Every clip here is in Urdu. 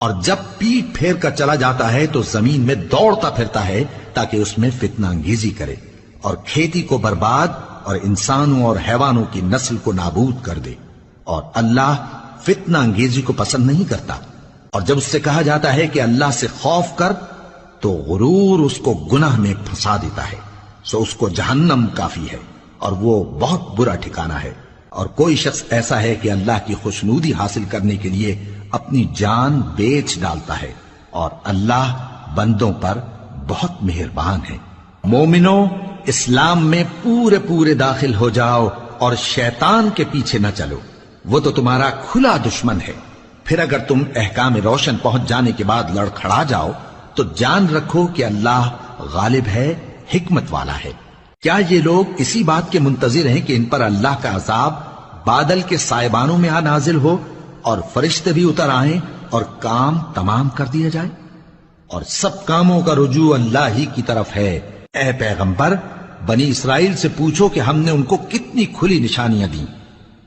اور جب پیٹ پھیر کر چلا جاتا ہے تو زمین میں دوڑتا پھرتا ہے تاکہ اس میں فتنہ انگیزی کرے اور کھیتی کو برباد اور انسانوں اور حیوانوں کی نسل کو نابود کر دے، اور اللہ فتنہ انگیزی کو پسند نہیں کرتا۔ اور جب اس سے کہا جاتا ہے کہ اللہ سے خوف کر تو غرور اس کو گناہ میں پھنسا دیتا ہے، سو اس کو جہنم کافی ہے اور وہ بہت برا ٹھکانہ ہے۔ اور کوئی شخص ایسا ہے کہ اللہ کی خوشنودی حاصل کرنے کے لیے اپنی جان بیچ ڈالتا ہے، اور اللہ بندوں پر بہت مہربان ہے۔ مومنو، اسلام میں پورے پورے داخل ہو جاؤ اور شیطان کے پیچھے نہ چلو، وہ تو تمہارا کھلا دشمن ہے۔ پھر اگر تم احکام روشن پہنچ جانے کے بعد لڑکھڑا جاؤ تو جان رکھو کہ اللہ غالب ہے، حکمت والا ہے۔ کیا یہ لوگ اسی بات کے منتظر ہیں کہ ان پر اللہ کا عذاب بادل کے سائبانوں میں آ نازل ہو اور فرشتے بھی اتر آئیں اور کام تمام کر دیا جائے؟ اور سب کاموں کا رجوع اللہ ہی کی طرف ہے۔ اے پیغمبر، بنی اسرائیل سے پوچھو کہ ہم نے ان کو کتنی کھلی نشانیاں دیں،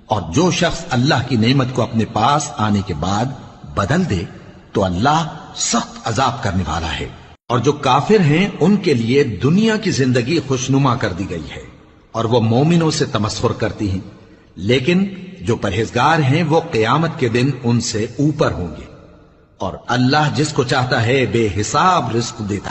اور جو شخص اللہ کی نعمت کو اپنے پاس آنے کے بعد بدل دے تو اللہ سخت عذاب کرنے والا ہے۔ اور جو کافر ہیں ان کے لیے دنیا کی زندگی خوشنما کر دی گئی ہے اور وہ مومنوں سے تمسخر کرتی ہیں، لیکن جو پرہیزگار ہیں وہ قیامت کے دن ان سے اوپر ہوں گے، اور اللہ جس کو چاہتا ہے بے حساب رزق دیتا ہے۔